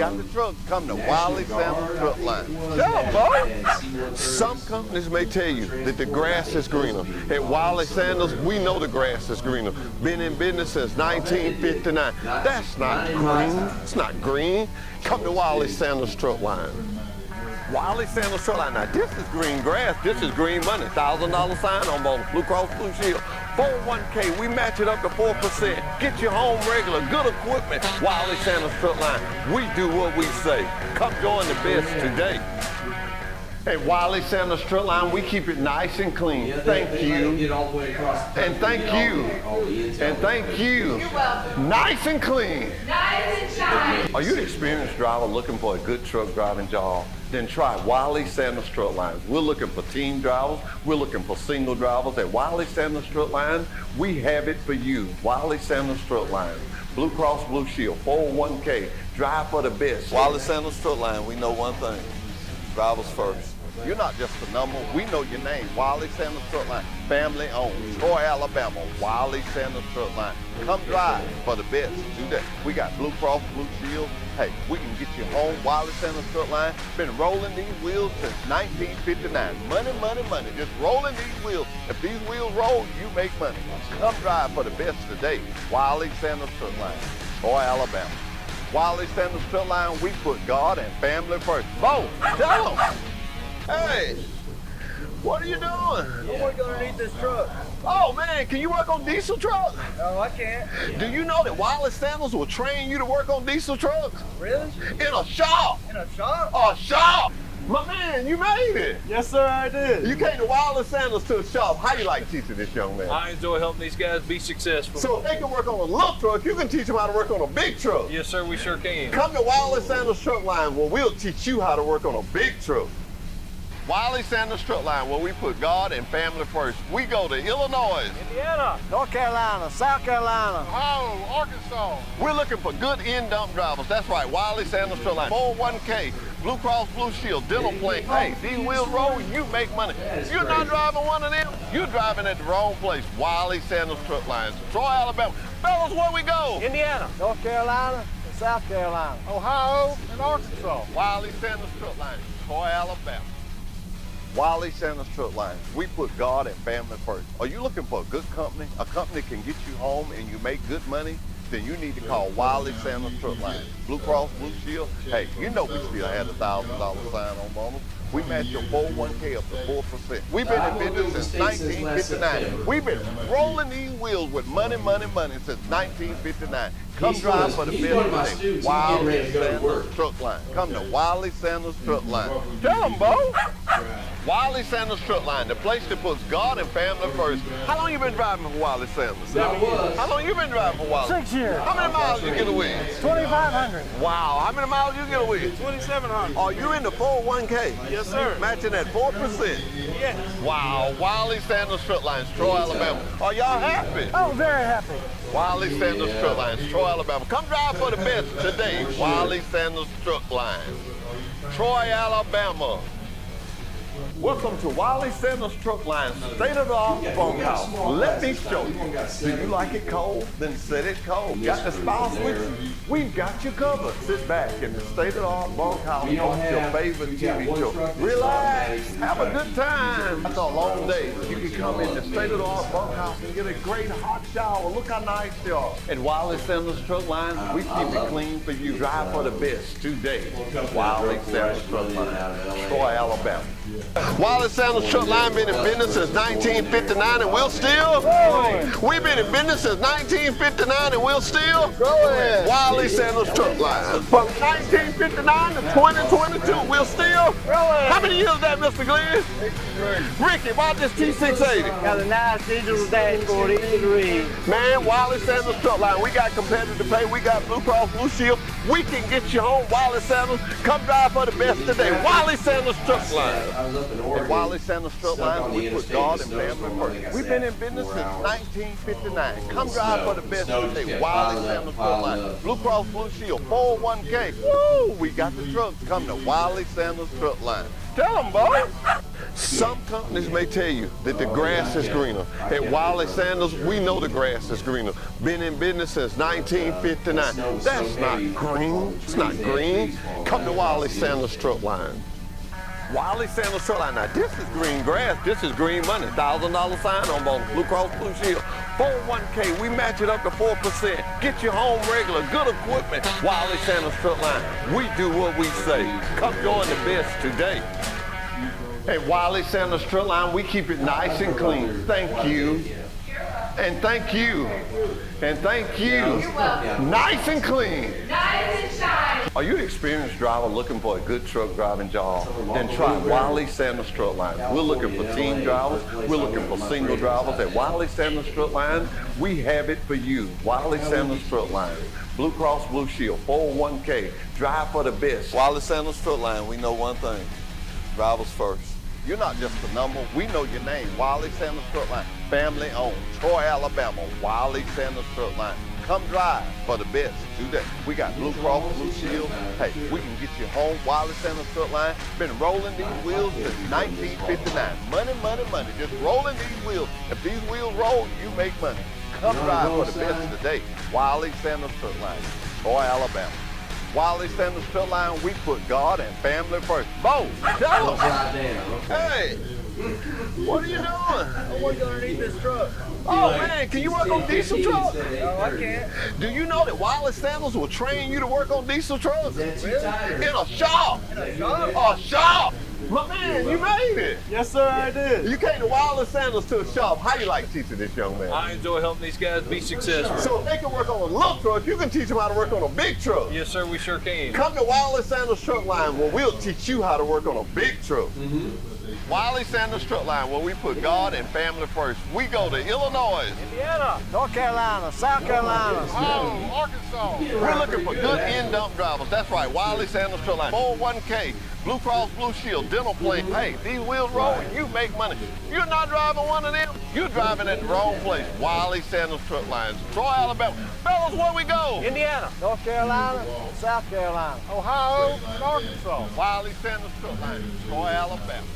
got the truck, come to Wiley Sandals Truck Line. Tell them, boy. Some companies may tell you that the grass is greener. At Wiley Sandals, we know the grass is greener. Been in business since 1959. That's not green. It's not green. Come to Wiley Sandals Truck Line. Wiley Sandals Truck Line. Now, this is green grass. This is green money. $1,000 sign on bonus. Blue Cross Blue Shield. 401k, we match it up to 4%. Get you home regular, good equipment. Wiley Sandals Truck Line. We do what we say. Come join the best today. At Wiley Sandals Truck Line, we keep it nice and clean. Thank you. And thank you. And thank you. You're welcome. Nice and clean. Nice and shiny. Are you an experienced driver looking for a good truck driving job? Then try Wiley Sandals Truck Lines. We're looking for team drivers. We're looking for single drivers. At Wiley Sandals Truck Lines, we have it for you. Wiley Sandals Truck Lines. Blue Cross Blue Shield, 401k, drive for the best. Wiley Sandals Truck Line, we know one thing, drivers first. You're not just a number, we know your name. Wiley Sandals Truck Line, family owned, Troy, Alabama, Wiley Sandals Truck Line. Come drive for the best today. We got Blue Cross Blue Shield. Hey, we can get you home. Wiley Sandals Truck Line, been rolling these wheels since 1959. Money, money, money, just rolling these wheels. If these wheels roll, you make money. Come drive for the best today. Wiley Sandals Truck Line, Troy, Alabama. Wiley Sandals Truck Line, we put God and family first. Bo, tell them. Hey, what are you doing? I'm working underneath this truck. Oh man, can you work on diesel trucks? No, I can't. Do you know that Wiley Sandals will train you to work on diesel trucks? Really? In a shop. In a shop? A shop. My man, you made it. Yes, sir, I did. You came to Wiley Sandals to a shop. How you like teaching this young man? I enjoy helping these guys be successful. So if they can work on a little truck, you can teach them how to work on a big truck. Yes, sir, we sure can. Come to Wiley Sandals Truck Line where we'll teach you how to work on a big truck. Wiley Sandals Truck Line, where we put God and family first. We go to Illinois, Indiana, North Carolina, South Carolina, Ohio, Arkansas. We're looking for good in-dump drivers. That's right, Wiley Sandals Truck Line. 401k, Blue Cross Blue Shield, dental plan. Hey, these wheels roll, you make money. If you're not driving one of them, you're driving at the wrong place. Wiley Sandals Truck Lines, Troy, Alabama. Fellas, where we go? Indiana, North Carolina, and South Carolina, Ohio and Arkansas. Wiley Sandals Truck Line, Troy, Alabama. Wiley Sandals Truck Line. We put God and family first. Are you looking for a good company? A company that can get you home and you make good money? Then you need to call Wiley Sandals Truck Line. Blue Cross Blue Shield. Hey, you know we still had $1,000 sign on bonus. We match your 401k up to 4%. We've been in business since 1959. We've been rolling these wheels with money, money, money since 1959. Come drive for the business today. Wiley Sandals Truck Line. Come to Wiley Sandals Truck Line. Tell them, Bo. Wiley Sandals Truck Line, the place that puts God and family first. How long you been driving for Wiley Sandals? How long you been driving for Wiley? 6 years. How many miles you get a week? 2,500. Wow, how many miles you get a week? 2,700. Are you in the 401k? Yes, sir. Matching at 4%? Yes. Wow, Wiley Sandals Truck Lines, Troy, Alabama. Are y'all happy? Oh, very happy. Wiley Sandals Truck Lines, Troy, Alabama. Come drive for the best today. Wiley Sandals Truck Lines, Troy, Alabama. Welcome to Wiley Sandals Truck Line, state-of-the-art bunkhouse. Let me show you. Do you like it cold? Then set it cold. Got the spouse with you? We've got you covered. Sit back in the state-of-the-art bunkhouse and watch your favorite TV show. Relax. Have a good time. After a long day, you can come in the state-of-the-art bunkhouse and get a great hot shower. Look how nice they are. At Wiley Sandals Truck Line, we keep it clean for you. Drive for the best today. Wiley Sandals Truck Line, Troy, Alabama. Wiley Sandals Truck Line been in business since 1959 and we'll still. We've been in business since 1959 and we'll still. Wiley Sandals Truck Line. From 1959 to 2022, we'll still. How many years is that, Mr. Glenn? Ricky, why this T680? Got a nice digital dashboard, easy to read. Man, Wiley Sandals Truck Line, we got competitive pay, we got Blue Cross Blue Shield. We can get you home, Wiley Sandals. Come drive for the best today. Wiley Sandals Truck Line. I was up in Oregon. At Wiley Sanders Truck stuck on Line, the we put interstate God with and snow family storm, first. like I We've said, been in business 4 since hours. 1959. Come drive for the best Snow just today. kept Wiley piling up, Sanders Truck piling Line. up. Blue Cross Blue Shield, 401k. Woo! We got the trucks. Come to Wiley Sanders Truck Line. Tell them, boy. Some companies may tell you that the grass is greener. At Wiley Sanders, we know the grass is greener. Been in business since 1959. That's not green. It's not green. Come to Wiley Sanders Truck Line. Wiley Sanders Truck Line. Now, this is green grass. This is green money. $1,000 sign on both Blue Cross Blue Shield. 401k, we match it up to 4%. Get you home regular, good equipment. Wiley Sanders Truck Line. We do what we say. Come join the best today. At Wiley Sanders Truck Line, we keep it nice and clean. Thank you. And thank you. And thank you. You're welcome. Nice and clean. Nice and shiny. Are you an experienced driver looking for a good truck driving job? Then try Wiley Sanders Truck Line. We're looking for team drivers. We're looking for single drivers. At Wiley Sanders Truck Line, we have it for you. Wiley Sanders Truck Line. Blue Cross Blue Shield, 401k. Drive for the best. Wiley Sanders Truck Line, we know one thing. Drivers first. You're not just a number. We know your name. Wiley Sanders Truck Line. Family owned. Troy, Alabama. Wiley Sanders Truck Line. Come drive for the best today. We got Blue Cross Blue Shield. Hey, we can get you home. Wiley Sanders Truck Line. Been rolling these wheels since 1959. Money, money, money. Just rolling these wheels. If these wheels roll, you make money. Come drive for the best today. Wiley Sanders Truck Line. Troy, Alabama. Wiley Sanders Truck Line, we put God and family first. Bo, tell us. Hey, what are you doing? I'm working underneath this truck. Oh man, can you work on diesel trucks? No, I can't. Do you know that Wiley Sanders will train you to work on diesel trucks? In a shop. A shop. My man, you made it. Yes, sir, I did. You came to Wiley Sanders to a shop. How you like teaching this young man? I enjoy helping these guys be successful. So if they can work on a little truck, you can teach them how to work on a big truck. Yes, sir, we sure can. Come to Wiley Sanders Truck Line where we'll teach you how to work on a big truck. Wiley Sanders Truck Line where we put God and family first. We go to Illinois. Indiana, North Carolina, South Carolina. Oh, Arkansas. We're looking for good in-dump drivers. That's right, Wiley Sanders Truck Line. 401k, Blue Cross Blue Shield, dental plan. Hey, these wheels roll and you make money. You're not driving one of them, you're driving at the wrong place. Wiley Sanders Truck Lines, Troy, Alabama. Fellas, where we go? Indiana, North Carolina, South Carolina, Ohio, and Arkansas. Wiley Sanders Truck Lines, Troy, Alabama.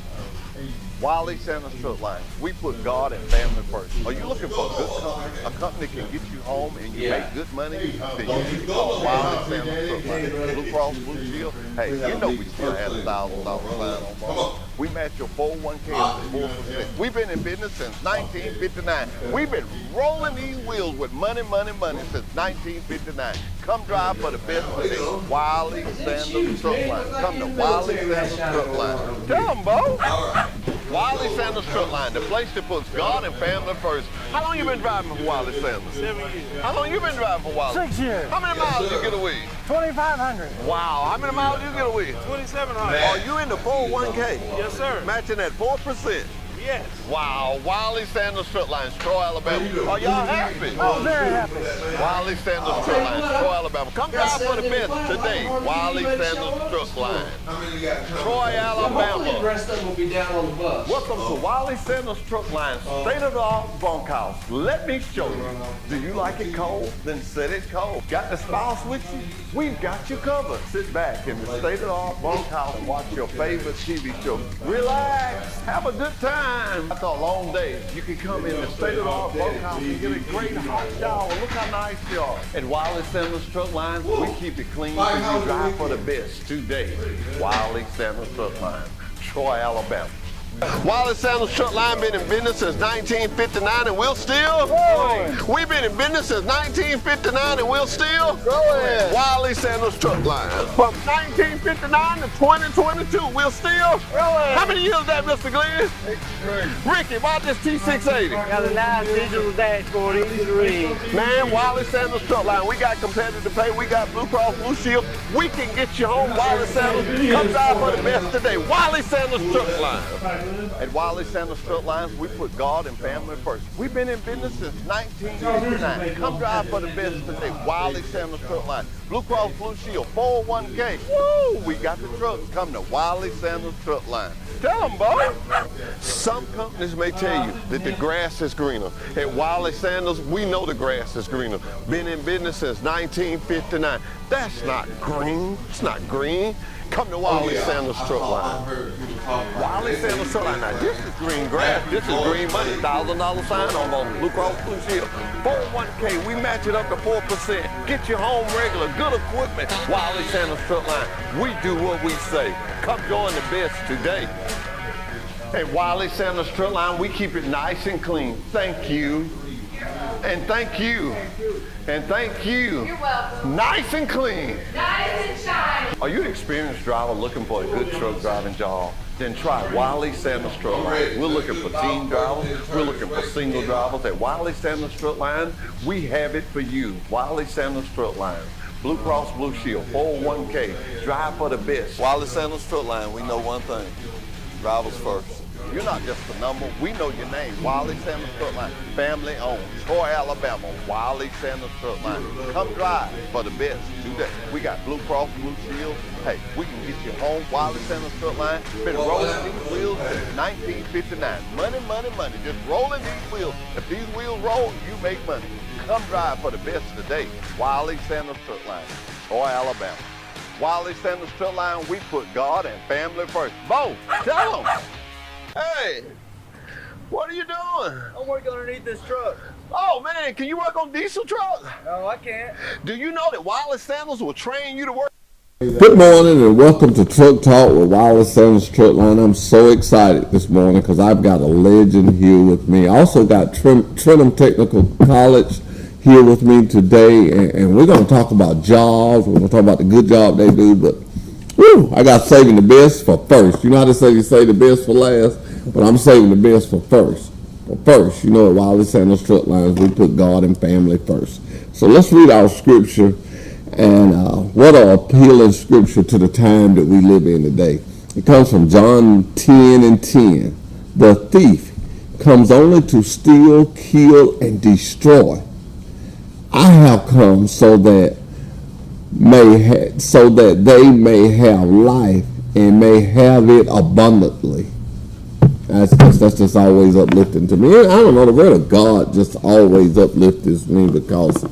Wiley Sanders Truck Lines. We put God and family first. Are you looking for a good company? A company that can get you home and you make good money? Then you should call Wiley Sanders Truck Lines. Blue Cross Blue Shield. Hey, you know we still have $1,000 sign on board. We match your 401k up to 4%. We've been in business since 1959. We've been rolling these wheels with money, money, money since 1959. Come drive for the best today. Wiley Sanders Truck Line. Come to Wiley Sanders Truck Line. Tell them, Bo. Wiley Sanders Truck Line, the place that puts God and family first. How long you been driving for Wiley Sanders? 7 years. How long you been driving for Wiley? 6 years. How many miles you get a week? 2,500. Wow, how many miles you get a week? 2,700. Are you in the 401k? Yes, sir. Matching at 4%. Yes. Wow, Wiley Sanders Truck Lines, Troy, Alabama. Are y'all happy? Oh, very happy. Wiley Sanders Truck Lines, Troy, Alabama. Come drive for the best today. Wiley Sanders Truck Line, Troy, The Alabama. rest of them will be down on the bus. Welcome to Wiley Sanders Truck Line, state-of-the-art bunkhouse. Let me show you. Do you like it cold? Then set it cold. Got the spouse with you? We've got you covered. Sit back in the state-of-the-art bunkhouse and watch your favorite TV show. Relax. Have a good time. After a long day, you can come in the state-of-the-art bunkhouse and get a great hot shower. Look how nice you are. At Wiley Sanders Truck Line, we keep it clean so you drive for the best today. Wiley Sanders Truck Line, Troy, Alabama. Wiley Sanders Truck Line been in business since 1959 and we'll still Growing. We've been in business since 1959 and we'll still Growing. Wiley Sanders Truck Line. From 1959 to 2022, we'll still Growing. How many years is that, Mr. Glenn? Ricky, why this T680? Got a nice digital dashboard, easy to read. Man, Wiley Sanders Truck Line, we got competitive pay, we got Blue Cross Blue Shield. We can get you home, Wiley Sanders. Come drive for the best today. Wiley Sanders Truck Line. At Wiley Sanders Truck Lines, we put God and family first. We've been in business since 1959. Come drive for the best today. Wiley Sanders Truck Lines. Blue Cross Blue Shield, 401k. Woo! We got the trucks. Come to Wiley Sanders Truck Line. Tell them, boy. Some companies may tell you that the grass is greener. At Wiley Sanders, we know the grass is greener. Been in business since 1959. That's not green. It's not green. Come to Wiley Sanders Truck Line. Wiley Sanders Truck Line. Now, this is green grass. This is green money. $1,000 sign-on bonus. Blue Cross Blue Shield. 401k. We match it up to 4%. Get you home regular. Good equipment. Wiley Sanders Truck Line. We do what we say. Come join the best today. At Wiley Sanders Truck Line, we keep it nice and clean. Thank you. And thank you. And thank you. You're welcome. Nice and clean. Nice and shiny. Are you an experienced driver looking for a good truck driving job? Then try Wiley Sanders Truck Line. We're looking for team drivers. We're looking for single drivers. At Wiley Sanders Truck Line, we have it for you. Wiley Sanders Truck Line. Blue Cross Blue Shield, 401k. Drive for the best. Wiley Sanders Truck Line, we know one thing. Drivers first. You're not just a number. We know your name. Wiley Sanders Truck Line. Family owned. Troy, Alabama. Wiley Sanders Truck Line. Come drive for the best today. We got Blue Cross Blue Shield. Hey, we can get you home. Wiley Sanders Truck Line. Been rolling these wheels since 1959. Money, money, money. Just rolling these wheels. If these wheels roll, you make money. Come drive for the best today. Wiley Sanders Truck Line. Troy, Alabama. Wiley Sanders Truck Line. We put God and family first. Bo, tell them. Hey, what are you doing? I'm working underneath this truck. Oh man, can you work on diesel truck? No, I can't. Do you know that Wiley Sanders will train you to work? Good morning and welcome to Truck Talk with Wiley Sanders Truck Line. I'm so excited this morning because I've got a legend here with me. I also got Trenton Technical College here with me today, and we're going to talk about jobs. We're going to talk about the good job they do, but I got saving the best for first. You know how they say you save the best for last? But I'm saving the best for first. For first, you know, at Wiley Sanders Truck Lines, we put God and family first. So let's read our scripture, and what an appealing scripture to the time that we live in today. It comes from John 10:10. The thief comes only to steal, kill, and destroy. I have come so that they may have life and may have it abundantly. That's just always uplifting to me. I don't know, the word of God just always uplifts me because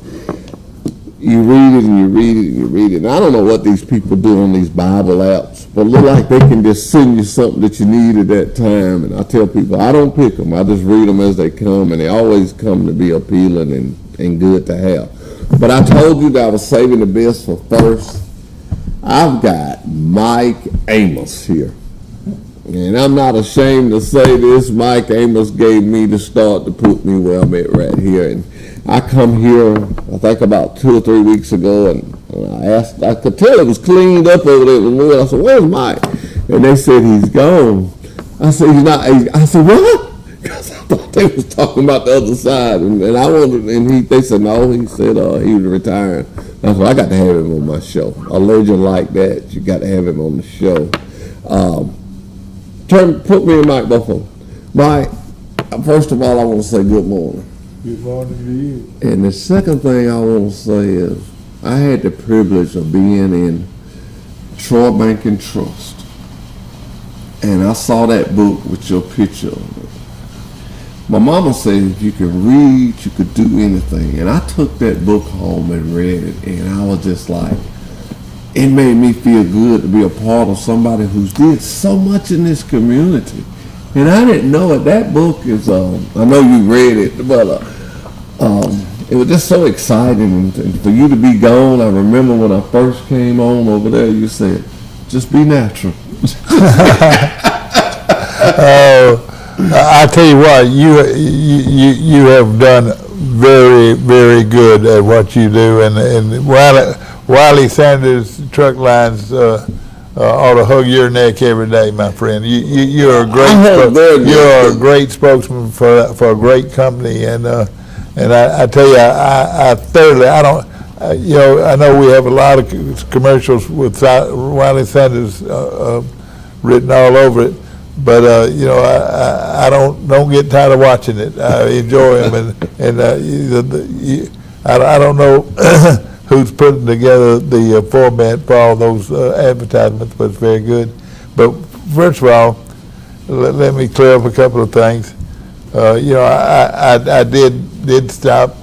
you read it and you read it and you read it. And I don't know what these people do on these Bible apps, but it look like they can just send you something that you need at that time. And I tell people, I don't pick them. I just read them as they come, and they always come to be appealing and good to have. But I told you that I was saving the best for first. I've got Mike Amos here. And I'm not ashamed to say this. Mike Amos gave me the start to put me where I'm at right here. And I come here, I think about 2 or 3 weeks ago, and I could tell it was cleaned up over there. I said, where's Mike? And they said, he's gone. I said, he's not. I said, what? Because I thought they was talking about the other side. And I wanted, and they said, no, he said he was retiring. That's why I got to have him on my show. A legend like that, you got to have him on the show. Put me in Mike Buffalo. Mike, first of all, I want to say good morning. Good morning to you. And the second thing I want to say is I had the privilege of being in Troy Bank and Trust. And I saw that book with your picture on it. My mama said if you can read, you could do anything. And I took that book home and read it, and I was just like, it made me feel good to be a part of somebody who's did so much in this community. And I didn't know it. That book is, I know you read it, but it was just so exciting. And for you to be gone, I remember when I first came on over there, you said, just be natural. I tell you what, you have done very, very good at what you do, and Wiley Sanders Truck Lines ought to hug your neck every day, my friend. You're a great spokesman for a great company, and I tell you, I thoroughly, I don't, I know we have a lot of commercials with Wiley Sanders written all over it, you know, I don't get tired of watching it. I enjoy them, and I don't know who's putting together the format for all those advertisements, but it's very good. But first of all, let me clear up a couple of things. You know, I did stop.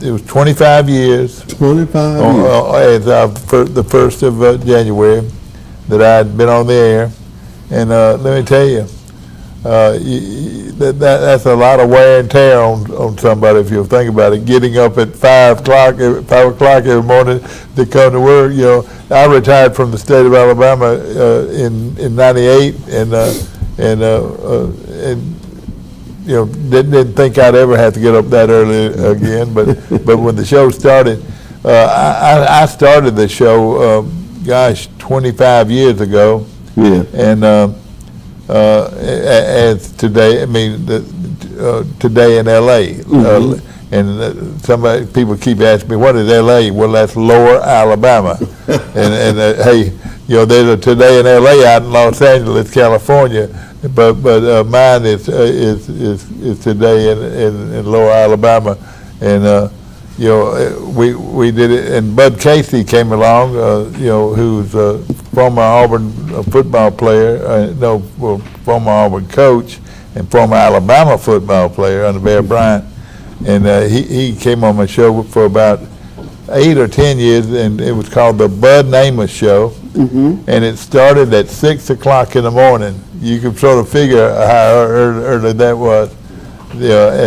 It was 25 years. 25 years. As of the 1st of January that I'd been on the air. And let me tell you, that's a lot of wear and tear on somebody if you think about it. Getting up at 5 o'clock every morning to come to work. You know, I retired from the state of Alabama in '98, and you know, didn't think I'd ever have to get up that early again. But when the show started, I started the show, 25 years ago. Yeah. And as today, I mean, today in L.A. And people keep asking me, what is L.A.? Well, that's Lower Alabama. and hey, you know, there's a Today in L.A. out in Los Angeles, California, but mine is today in Lower Alabama, and you know, we did it, and Bud Casey came along, you know, who's a former Auburn football player, former Auburn coach, and former Alabama football player under Bear Bryant, and he came on my show for about 8 or 10 years, and it was called the Bud Namath Show, and it started at 6 o'clock in the morning. You can sort of figure how early that was, yeah,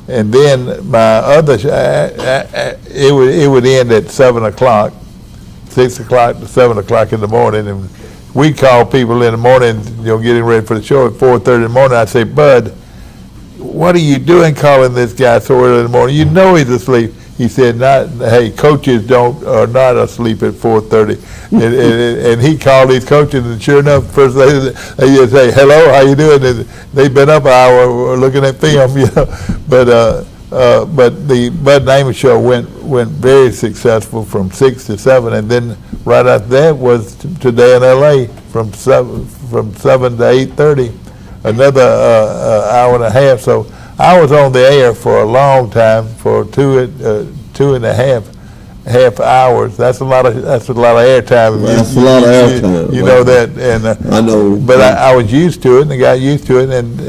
and then my other, it would end at 7 o'clock, 6 o'clock to 7 o'clock in the morning, and we call people in the morning, you know, getting ready for the show at 4:30 in the morning. I say, Bud, what are you doing calling this guy so early in the morning? You know he's asleep. He said, hey, coaches are not asleep at 4:30. And he called these coaches, and sure enough, first they just say, hello, how you doing? And they've been up an hour looking at film, you know. But the Bud Namath Show went very successful from 6 to 7, and then right after that was Today in L.A. from 7 to 8:30, another hour and a half. So I was on the air for a long time, for two and a half hours. That's a lot of airtime. That's a lot of airtime. You know that, and I know. But I was used to it, and I got used to it. And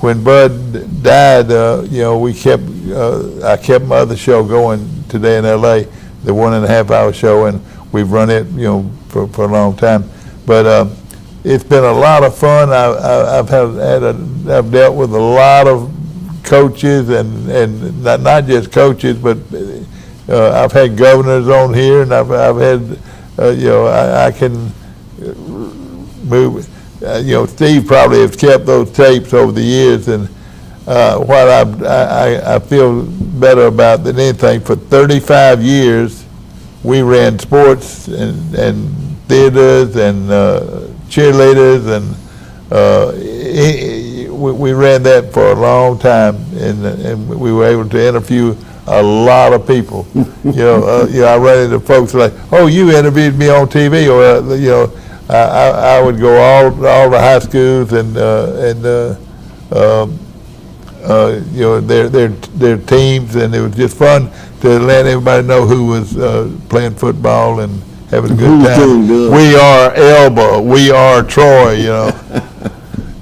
when Bud died, you know, I kept my other show going, Today in L.A., the 1.5 hour show, and we've run it, you know, for a long time. But it's been a lot of fun. I've dealt with a lot of coaches, and not just coaches, but I've had governors on here, and I've had, you know, I can move. You know, Steve probably has kept those tapes over the years, and what I feel better about than anything, for 35 years, we ran sports and theaters and cheerleaders, and we ran that for a long time, and we were able to interview a lot of people. You know, I run into folks like, oh, you interviewed me on TV, or you know, I would go all the high schools and you know, their teams, and it was just fun to let everybody know who was playing football and having a good time. We are Elba, we are Troy, you know.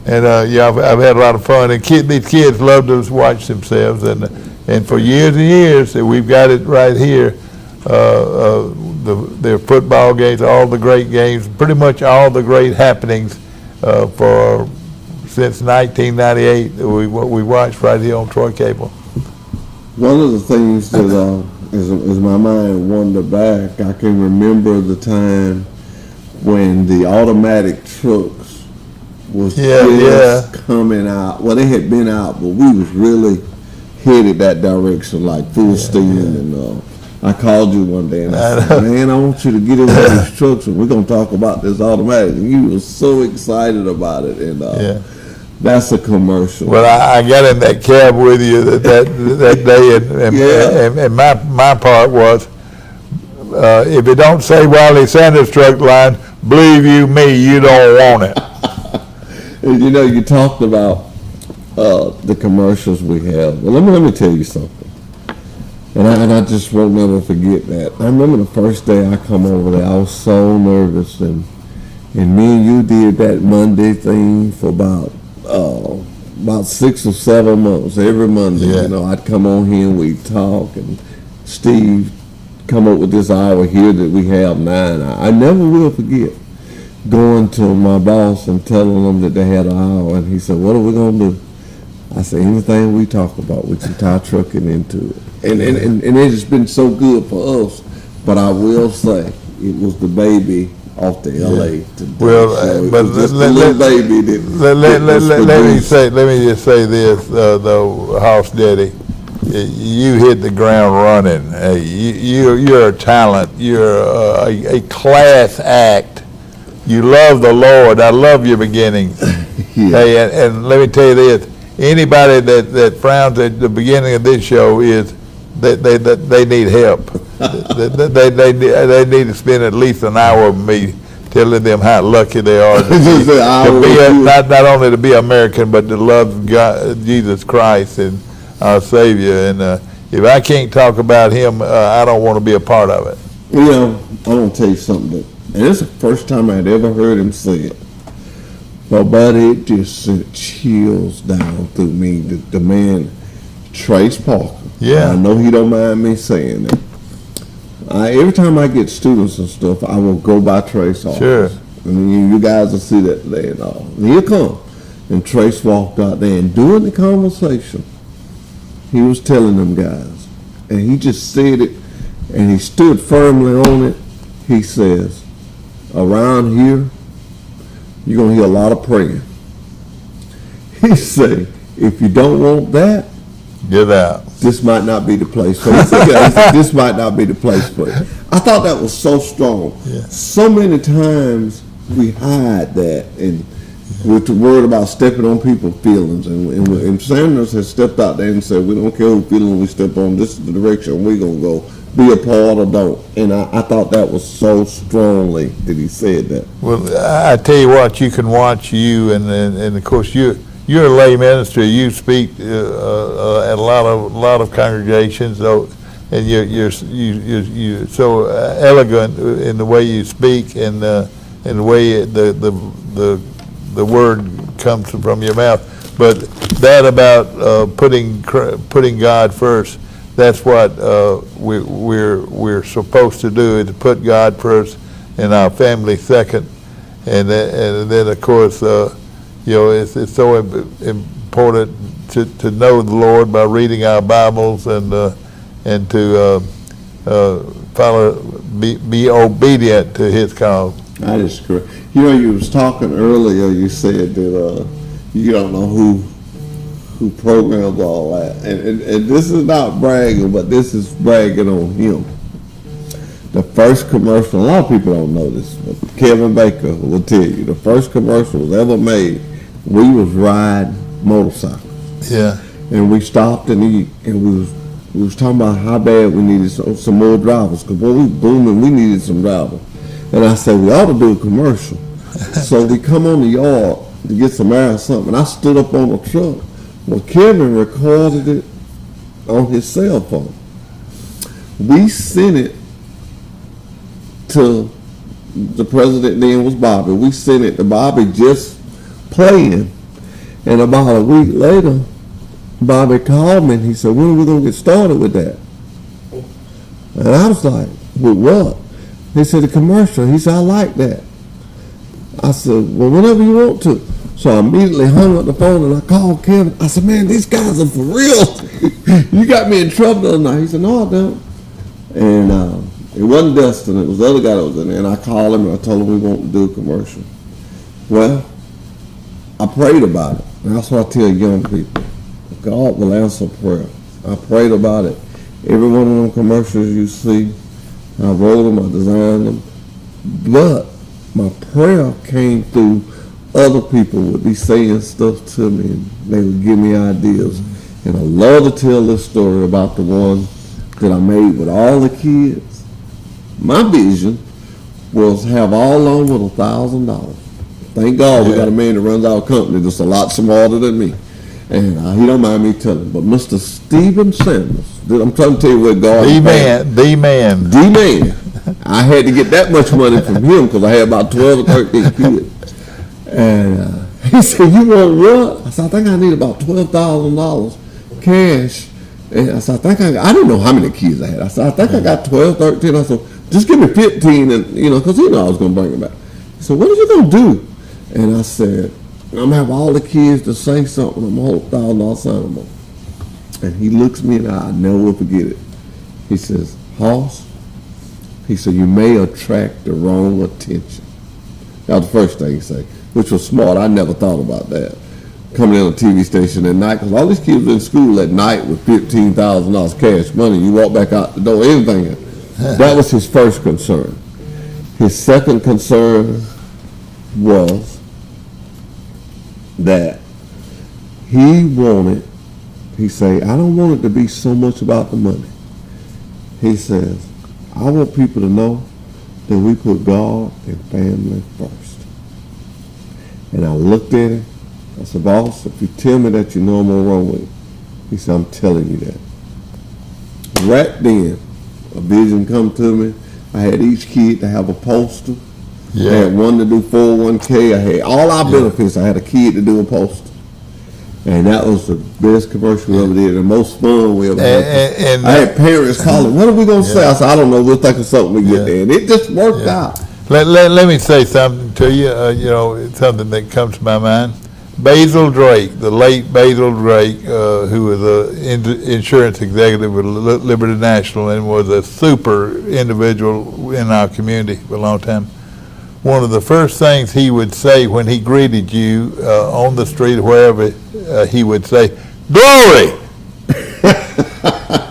And yeah, I've had a lot of fun, and these kids love to watch themselves, and for years and years, we've got it right here. Their football games, all the great games, pretty much all the great happenings since 1998 we watched right here on Troy Cable. One of the things that as my mind wandered back, I can remember the time when the automatic trucks was just coming out. Well, they had been out, but we was really headed that direction, like full steam. And I called you one day and I said, man, I want you to get in one of these trucks and we're going to talk about this automatic. And you were so excited about it. And that's a commercial. Well, I got in that cab with you that day, and my part was, if it don't say Wiley Sanders truck line, believe you me, you don't want it. And you know, you talked about the commercials we have. Well, let me tell you something. And I just won't never forget that. I remember the first day I come over there, I was so nervous, and me and you did that Monday thing for about 6 or 7 months. Every Monday, Yeah. you know, I'd come on here and we'd talk, and Steve come up with this hour here that we have 9. I never will forget going to my boss and telling them that they had an hour, and he said, "What are we gonna do?" I said, "Anything we talk about, we can tie trucking into it." And it has been so good for us. But I will say, it was the baby off the LA today. Well, So it but was just let- the little let- baby that let me just say this, though, House Daddy, you hit the ground running. You're a talent. You're a class act. You love the Lord. I love your beginnings. Yeah. Hey, and let me tell you this: anybody that frowns at the beginning of this show is that they need help. they need to spend at least an hour with me, telling them how lucky they are to be not only to be American, but to love God, Jesus Christ, and our Savior. And if I can't talk about Him, I don't want to be a part of it. You know, I'm going to tell you something. And it's the first time I'd ever heard him say it. But buddy, it just sent chills down through me. The man, Trace Parker. Yeah. I know he don't mind me saying that. Every time I get students and stuff, I will go by Trace office. Sure. And you guys will see that today and all. And he'll come. And Trace walked out there, and during the conversation, he was telling them guys, and he just said it, and he stood firmly on it. He says, around here, you're going to hear a lot of praying. He said, if you don't want that, Get out. this might not be the place for you. He said, this might not be the place for you. I thought that was so strong. Yeah. So many times we hide that, and we're worried about stepping on people's feelings. And Sanders has stepped out there and said, we don't care who feeling we step on, this is the direction we're going to go. Be a part or don't. And I thought that was so strongly that he said that. Well, I tell you what, you can watch you, and of course you're a lay minister. You speak at a lot of congregations, though, and you're so elegant in the way you speak, and the way the word comes from your mouth. But that about putting God first, that's what we're supposed to do, is to put God first and our family second, and then of course it's so important to know the Lord by reading our Bibles and to follow, be obedient to His call. That is correct. You know, you was talking earlier, you said that you don't know who programs all that. And this is not bragging, but this is bragging on him. The first commercial, a lot of people don't know this, but Kevin Baker will tell you, the first commercial was ever made, we was riding motorcycles. Yeah. And we stopped and we was talking about how bad we needed some more drivers, because when we was booming, we needed some drivers. And I said, we ought to do a commercial. So we come on the yard to get some air or something, and I stood up on the truck. Well, Kevin recorded it on his cell phone. We sent it to the president, then was Bobby. We sent it to Bobby just playing. And about a week later, Bobby called me and he said, when are we going to get started with that? And I was like, with what? He said, the commercial. He said, I like that. I said, well, whenever you want to. So I immediately hung up the phone and I called Kevin. I said, man, these guys are for real. You got me in trouble the other night. He said, no, I don't. And it wasn't Dustin. It was the other guy that was in there. And I called him and I told him we want to do a commercial. Well, I prayed about it. And that's what I tell young people. God will answer prayer. I prayed about it. Every one of them commercials you see, I wrote them, I designed them. But my prayer came through other people would be saying stuff to me, and they would give me ideas. And I love to tell this story about the one that I made with all the kids. My vision was have all on with $1,000. Thank God we got a man that runs our company that's a lot smarter than me. And he don't mind me telling. But Mr. Stephen Sanders, I'm trying to tell you what God The man. I had to get that much money from him because I had about 12 or 13 kids. And he said, you want what? I said, I think I need about $12,000 cash. And I said, I didn't know how many kids I had. I said, I think I got 12, 13. I said, just give me 15, and because he knew I was going to bring them back. He said, what are you going to do? And I said, I'm going to have all the kids to say something. I'm going to hold $1,000 sign them on. And he looks me in the eye, I never will forget it. He says, Hoss, he said, you may attract the wrong attention. That was the first thing he said, which was smart. I never thought about that. Coming in on a TV station at night, because all these kids were in school at night with $15,000 cash money. You walk back out the door, anything. That was his first concern. His second concern was that he said, I don't want it to be so much about the money. He says, I want people to know that we put God and family first. And I looked at him. I said, boss, if you tell me that you know I'm wrong with it. He said, I'm telling you that. Right then, a vision come to me. I had each kid to have a poster. I had one to do 401k. I had all our benefits. I had a kid to do a poster. And that was the best commercial we ever did, the most fun we ever had. And I had parents calling, what are we going to say? I said, I don't know. We'll think of something we get there. And it just worked out. Let me say something to you, it's something that comes to my mind. Basil Drake, the late Basil Drake, who was an insurance executive with Liberty National and was a super individual in our community for a long time. One of the first things he would say when he greeted you on the street or wherever, he would say, "Glory!"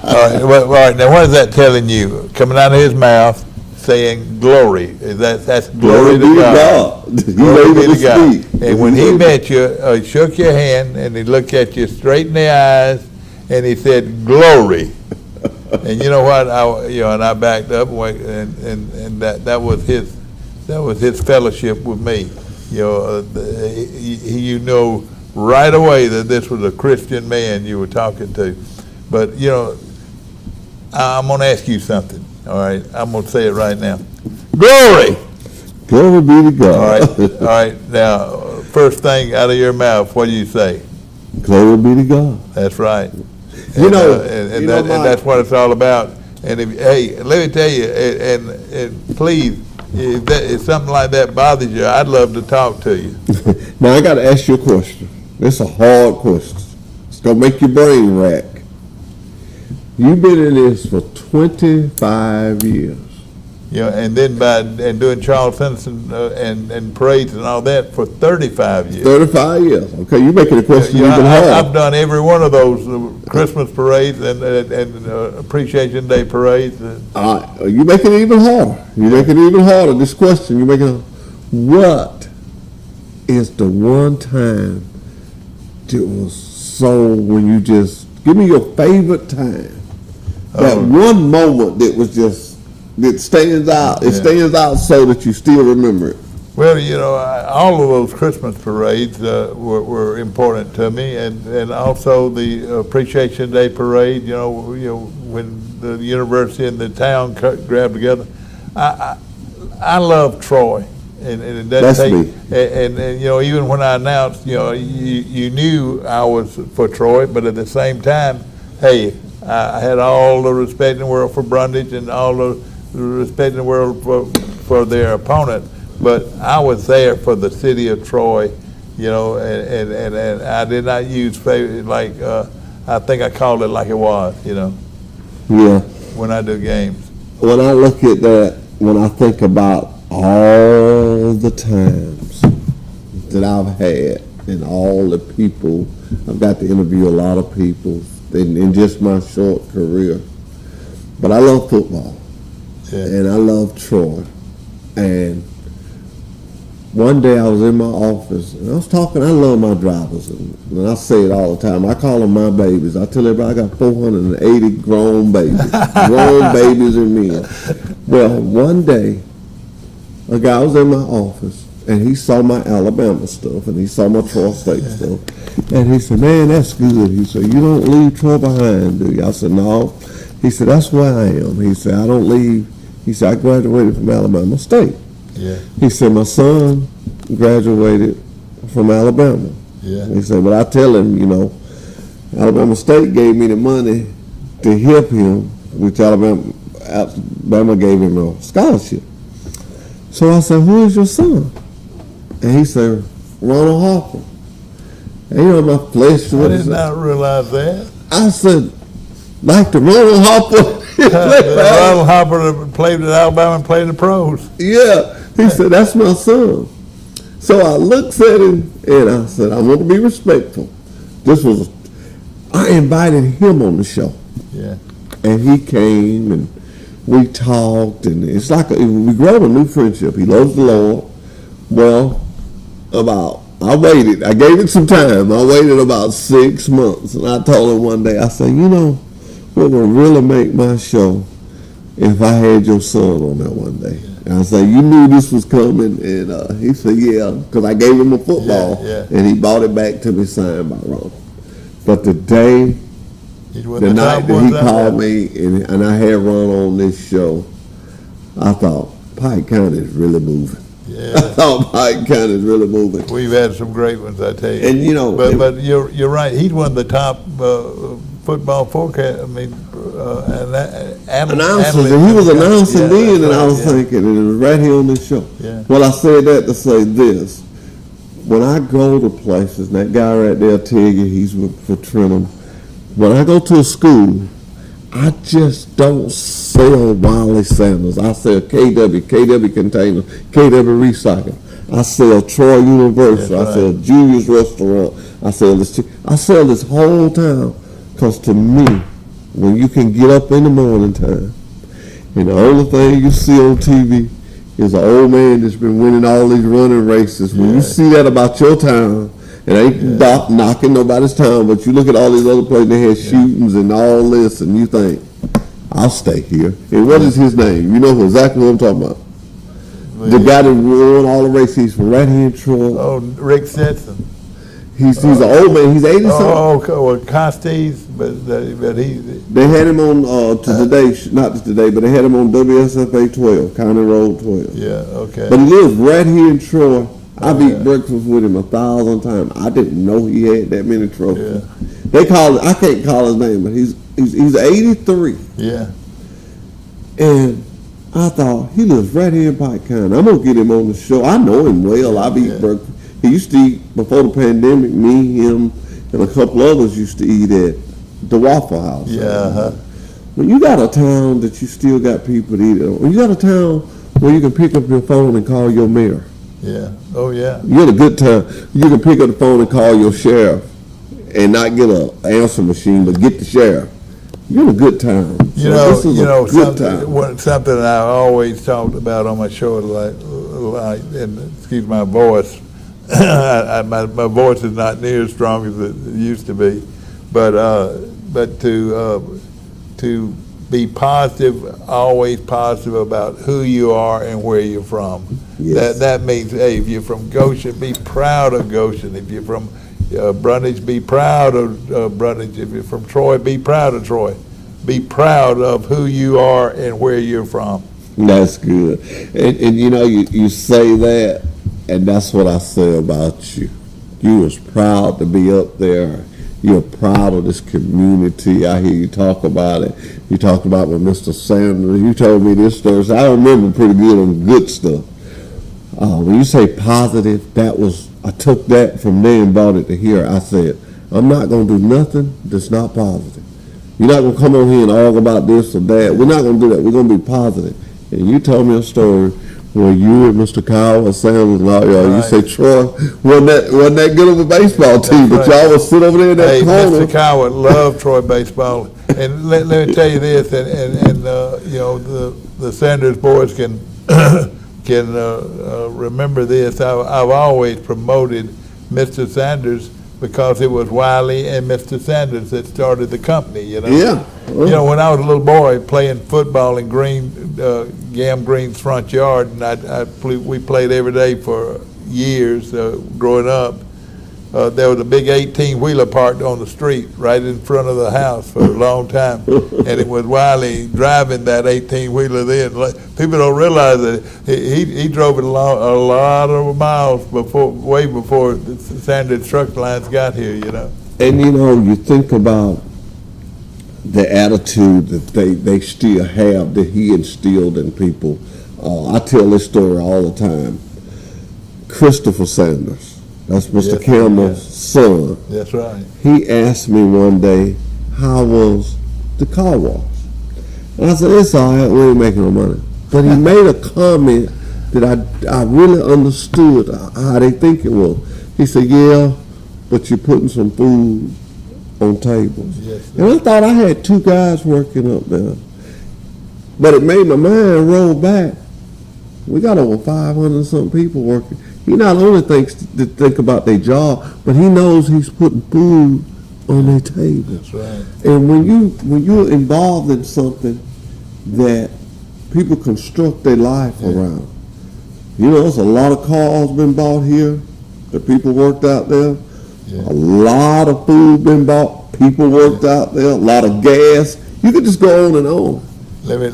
All right, now what is that telling you? Coming out of his mouth, saying glory. That's glory to God. Glory be to God. And when he met you, he shook your hand and he looked at you straight in the eyes and he said, "Glory." And you know what? And I backed up and that was his fellowship with me. You know right away that this was a Christian man you were talking to. But I'm going to ask you something. All right, I'm going to say it right now. Glory! Glory be to God. All right. Now, first thing out of your mouth, what do you say? Glory be to God. That's right. And that's what it's all about. And let me tell you, and please, if something like that bothers you, I'd love to talk to you. Now, I got to ask you a question. It's a hard question. It's going to make your brain rack. You've been in this for 25 years. And then doing Charles Simpson and parades and all that for 35 years. 35 years. Okay, you're making a question even harder. I've done every one of those Christmas parades and Appreciation Day parades. You're making it even harder. You're making it even harder. This question, you're making what is the one time that was so when you just, give me your favorite time. That one moment that was just, that stands out. It stands out so that you still remember it. Well, all of those Christmas parades were important to me, and also the Appreciation Day parade. When the university and the town grabbed together. I love Troy, and it doesn't take. And even when I announced, you knew I was for Troy, but at the same time, hey. I had all the respect in the world for Brundage and all the respect in the world for their opponent, but I was there for the city of Troy, and I did not use favorite like I think I called it like it was, Yeah. When I do games. When I look at that, when I think about all the times that I've had and all the people, I've got to interview a lot of people. In just my short career. But I love football. And I love Troy. And one day I was in my office and I was talking, I love my drivers. And I say it all the time. I call them my babies. I tell everybody I got 480 grown babies. Grown babies and men. Well, one day, a guy was in my office and he saw my Alabama stuff, and he saw my Troy State stuff, and he said, "Man, that's good." He said, "You don't leave Troy behind, do you?" I said, "No." He said, "That's where I am." He said, "I don't leave." He said, "I graduated from Alabama State." Yeah. He said, "My son graduated from Alabama." Yeah. He said, "But I tell him, Alabama State gave me the money to help him, which Alabama gave him a scholarship." So I said, "Who is your son?" And he said, "Ronald Harper." And my flesh I was. did not realize that. I said, "Like the Ronald Harper." Ronald Harper played at Alabama and played in the pros. Yeah. He said, "That's my son." So I looked at him and I said, "I want to be respectful." I invited him on the show. Yeah. And he came and we talked, and it's like we grow a new friendship. He loves the Lord. Well, I waited. I gave it some time. I waited about 6 months, and I told him one day, I said, "What would really make my show if I had your son on there one day?" And I said, "You knew this was coming?" And he said, "Yeah," because I gave him a football, and he bought it back to me signed by Ron. But the day, the night that he called me and I had Ron on this show, I thought, Pike County is really moving. Yeah. I thought Pike County is really moving. We've had some great ones, I tell you. And but you're right. He's one of the top football forecast. I mean, announcers. And he was announcing then, and I was thinking, and it was right here on this show. Yeah. Well, I said that to say this: when I go to places, and that guy right there, tell you he's for Trenton. When I go to a school, I just don't sell Wiley Sanders. I sell KW Container, KW Recycle. I sell Troy University. I sell Julius Restaurant. I sell this whole town. Because to me, when you can get up in the morning time, and the only thing you see on TV is an old man that's been winning all these running races. When you see that about your town, it ain't knocking nobody's town, but you look at all these other places, they had shootings and all this, and you think, I'll stay here. And what is his name? You know exactly what I'm talking about. The guy that won all the races, he's from right here in Troy. Oh, Rick Stetson. He's an old man. He's 80 something. Well, Costes, but he. They had him on not today, but they had him on WSFA 12, County Road 12. Yeah, okay. But he lives right here in Troy. I've eaten breakfast with him 1,000 times. I didn't know he had that many trophies. Yeah. They call it. I can't call his name, but he's 83. Yeah. And I thought he lives right here in Pike County. I'm gonna get him on the show. I know him well. I've eaten breakfast. He used to eat before the pandemic. Me, him, and a couple others used to eat at the Waffle House. Yeah. When you got a town that you still got people to eat at, when you got a town where you can pick up your phone and call your mayor. Yeah. Oh, yeah. You're in a good time. You can pick up the phone and call your sheriff and not get an answer machine, but get the sheriff. You're in a good time. Something I always talked about on my show, like and excuse my voice, my voice is not near as strong as it used to be, but to be positive, always positive about who you are and where you're from. Yes. That means, hey, if you're from Goshen, be proud of Goshen. If you're from Brundage, be proud of Brundage. If you're from Troy, be proud of Troy. Be proud of who you are and where you're from. That's good. And you say that, and that's what I say about you. You was proud to be up there. You're proud of this community. I hear you talk about it. You talked about with Mr. Sanders. You told me this story. So I remember pretty good on good stuff. When you say positive, I took that from there and brought it to here. I said, I'm not going to do nothing that's not positive. You're not going to come on here and argue about this or that. We're not going to do that. We're going to be positive. And you told me a story where you and Mr. Kyle and Sanders and all y'all, you say Troy wasn't that good of a baseball team, but y'all would sit over there in that corner. Mr. Kyle would love Troy baseball. And let me tell you this, and the Sanders boys can remember this. I've always promoted Mr. Sanders because it was Wiley and Mr. Sanders that started the company, Yeah. When I was a little boy playing football in Gam Green's front yard, and we played every day for years growing up, there was a big 18-wheeler parked on the street right in front of the house for a long time. And it was Wiley driving that 18-wheeler then. People don't realize that he drove it a lot of miles way before the Sanders truck lines got here, you know. And you know, you think about the attitude that they still have, that he instilled in people. I tell this story all the time. Christopher Sanders. That's Mr. Campbell's son. That's right. He asked me one day, how was the car wash? And I said, it's all right, we ain't making no money. But he made a comment that I really understood how they think it was. He said, yeah, but you're putting some food on tables. Yes, and I thought I had two guys working up there. But it made my mind roll back. We got over 500 some people working. He not only think about their job, but he knows he's putting food on their table. That's right. And when you're involved in something that people construct their life around, you know, there's a lot of cars been bought here. The people worked out there. Yeah. A lot of food been bought. People worked out there. A lot of gas. You could just go on and on. Let me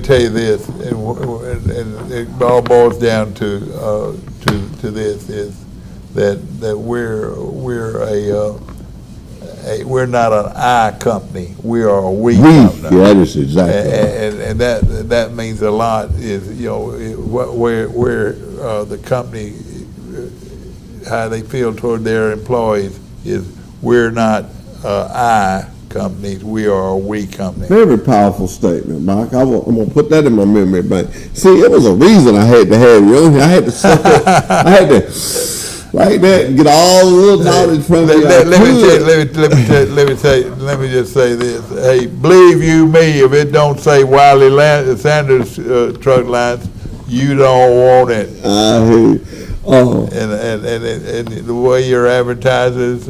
tell you this, and it all boils down to this: is that we're not an I company. We are a we company. Yeah, that is exactly. And that means a lot. Is, you know, where the company, how they feel toward their employees is, we're not I companies, we are a we company. Very powerful statement, Mike. I'm gonna put that in my memory bank. See, it was a reason I had to have you on here. I had to suck it. I had to like that and get all the little knowledge from you. Let me just say this. Hey, believe you me, if it don't say Wiley Sanders truck lines, you don't want it. I hear you. And the way your advertisers,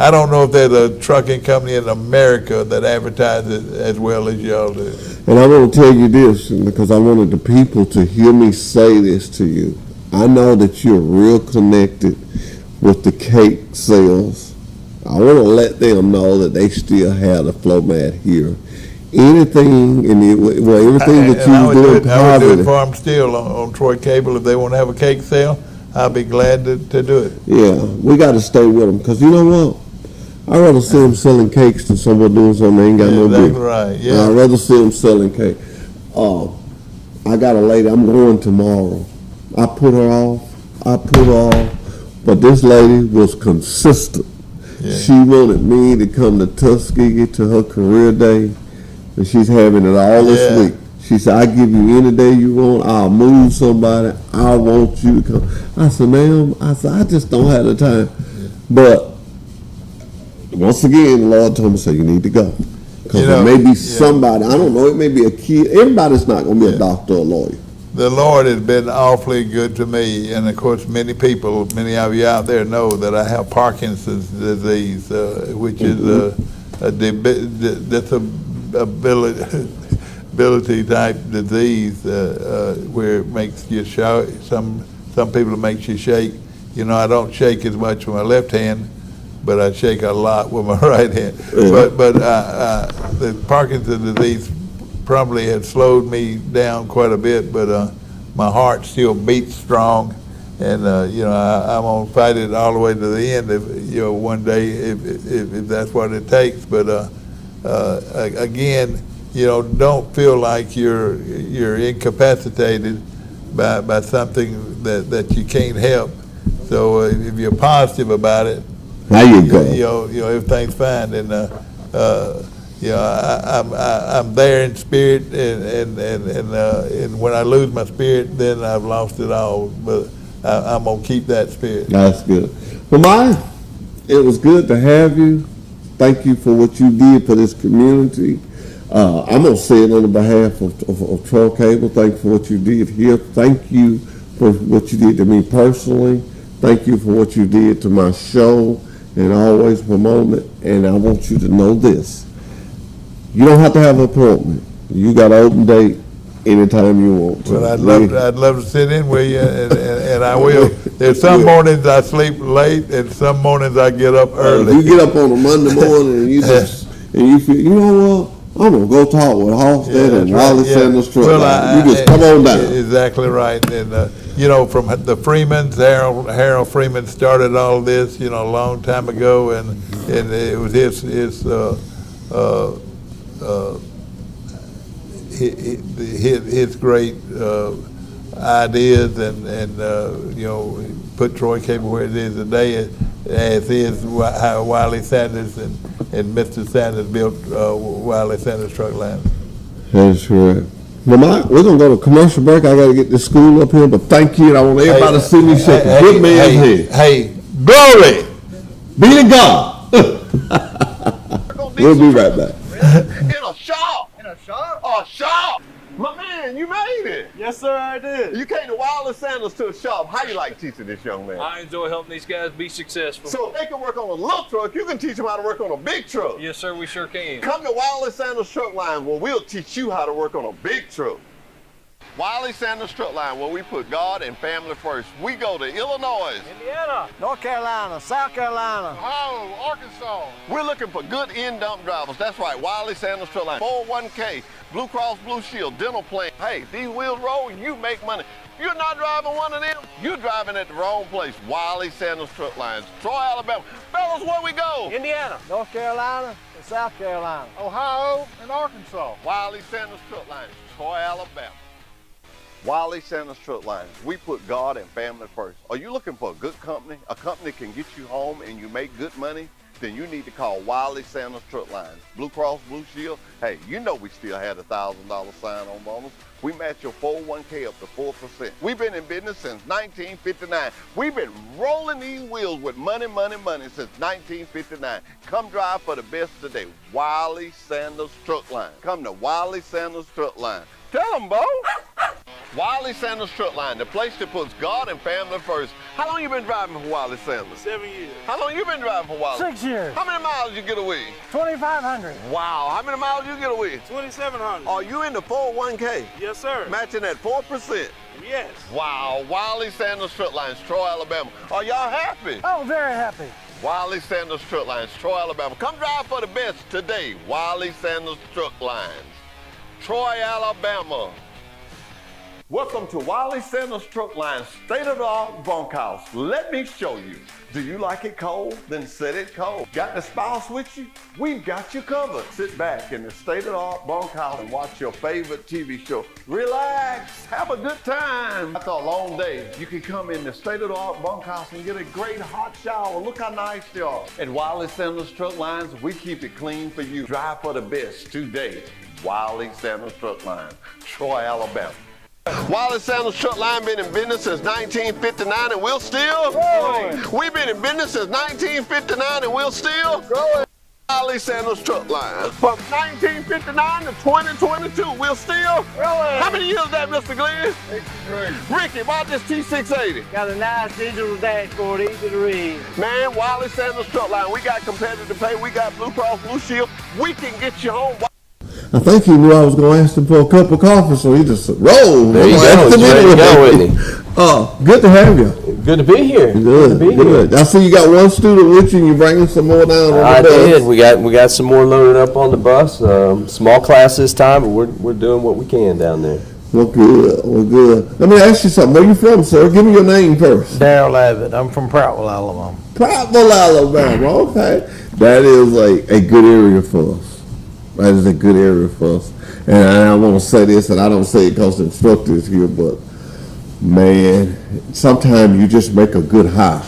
I don't know if there's a trucking company in America that advertises as well as y'all do. And I want to tell you this, because I wanted the people to hear me say this to you. I know that you're real connected with the cake sales. I want to let them know that they still have the flow mat here. Anything everything that you do, I would do it for them still on Troy Cable. If they want to have a cake sale, I'll be glad to do it. Yeah, we got to stay with them, because you know what? I'd rather see them selling cakes than someone doing something they ain't got no exactly business. Right. Yeah. I'd rather see them selling cake. I got a lady. I'm going tomorrow. I put her off, but this lady was consistent. Yeah. She wanted me to come to Tuskegee to her career day. And she's having it all this week. She said, I give you any day you want. I'll move somebody. I want you to come. I said, ma'am, I just don't have the time. Yeah. But once again, the Lord told me, say, you need to go. Because there may be somebody, I don't know, it may be a kid. Everybody's not going to be a doctor or a lawyer. The Lord has been awfully good to me. And of course, many of you out there know that I have Parkinson's disease, which is ability type disease where it makes you shout. Some people it makes you shake. You know, I don't shake as much with my left hand, but I shake a lot with my right hand. But the Parkinson's disease probably had slowed me down quite a bit, but my heart still beats strong. And you know, I'm gonna fight it all the way to the end. If you know, one day, if that's what it takes. But again, you know, don't feel like you're incapacitated by something that you can't help. So if you're positive about it, there you go. You know, everything's fine. And you know, I'm there in spirit, and when I lose my spirit, then I've lost it all. But I'm gonna keep that spirit. That's good. Well, Mike, it was good to have you. Thank you for what you did for this community. I'm gonna say it on the behalf of Troy Cable. Thank you for what you did here. Thank you for what you did to me personally. Thank you for what you did to my show and always promoting it. And I want you to know this. You don't have to have an appointment. You got an open date anytime you want to. Well, I'd love to sit in with you, and I will. There's some mornings I sleep late, and some mornings I get up early. If you get up on a Monday morning and you just and you feel, you know what, I'm gonna go talk with Halstead and Wiley Sanders Truck Line. You just come on down. Exactly right, and you know, from the Freemans, Harold Freeman started all this, you know, a long time ago, and it was his great ideas, and you know, put Troy Cable where it is today, as is how Wiley Sanders and Mr. Sanders built Wiley Sanders Truck Line. That's correct. Well, we're gonna go to commercial break. I gotta get this school up here, but thank you, and I want everybody to see me shaking. Good man here. Hey, glory be to God. We'll be right back. In a shop. In a shop? A shop. My man, you made it. Yes, sir, I did. You came to Wiley Sanders to a shop. How you like teaching this young man? I enjoy helping these guys be successful. So if they can work on a little truck, you can teach them how to work on a big truck. Yes, sir, we sure can. Come to Wiley Sanders Truck Line where we'll teach you how to work on a big truck. Wiley Sanders Truck Line, where we put God and family first. We go to Illinois, Indiana, North Carolina, South Carolina, Ohio, Arkansas. We're looking for good in-dump drivers. That's right, Wiley Sanders Truck Line. 401k, Blue Cross Blue Shield, dental plan. Hey, these wheels roll, you make money. You're not driving one of them, you're driving at the wrong place. Wiley Sanders Truck Lines, Troy, Alabama. Fellas, where we go? Indiana, North Carolina, and South Carolina, Ohio and Arkansas. Wiley Sanders Truck Lines, Troy, Alabama. Wiley Sanders Truck Lines, we put God and family first. Are you looking for a good company? A company can get you home and you make good money? Then you need to call Wiley Sanders Truck Lines. Blue Cross Blue Shield, hey, you know we still had a $1,000 sign-on bonus. We match your 401k up to 4%. We've been in business since 1959. We've been rolling these wheels with money, money, money since 1959. Come drive for the best today. Wiley Sanders Truck Line. Come to Wiley Sanders Truck Line. Tell them, Bo. Wiley Sanders Truck Line, the place that puts God and family first. How long you been driving for Wiley Sanders? 7 years. How long you been driving for Wiley? 6 years. How many miles you get away? 2,500. Wow, how many miles you get away? 2,700. Are you in the 401k? Yes, sir. Matching at 4%. Yes. Wow, Wiley Sanders Truck Lines, Troy, Alabama. Are y'all happy? Oh, very happy. Wiley Sanders Truck Lines, Troy, Alabama. Come drive for the best today. Wiley Sanders Truck Lines, Troy, Alabama. Welcome to Wiley Sanders Truck Line, state-of-the-art bunkhouse. Let me show you. Do you like it cold? Then set it cold. Got the spouse with you? We've got you covered. Sit back in the state-of-the-art bunkhouse and watch your favorite TV show. Relax, have a good time. After a long day, you can come in the state-of-the-art bunkhouse and get a great hot shower. Look how nice they are. At Wiley Sanders Truck Lines, we keep it clean for you. Drive for the best today. Wiley Sanders Truck Line, Troy, Alabama. Wiley Sanders Truck Line been in business since 1959 and we'll still growing. We've been in business since 1959 and we'll still growing. Wiley Sanders Truck Line. From 1959 to 2022, we'll still growing. How many years is that, Mr. Glenn? 63. Ricky, why this T680? Got a nice digital dashboard, easy to read. Man, Wiley Sanders Truck Line, we got competitive pay, we got Blue Cross Blue Shield. We can get you home. I think he knew I was going to ask him for a cup of coffee, so he just rolled. There you go. He's ready to go, isn't he? Good to have you. Good to be here. Good. Good. I see you got one student with you, and you're bringing some more down on I the bus. did. We got some more loaded up on the bus. Small class this time, but we're doing what we can down there. Well, good. Well, good. Let me ask you something. Where you from, sir? Give me your name first. Darrell Abbott. I'm from Prattville, Alabama. Prattville, Alabama. Okay. That is a good area for us. That is a good area for us. And I want to say this, and I don't say it because the instructor is here, but man, sometimes you just make a good hire.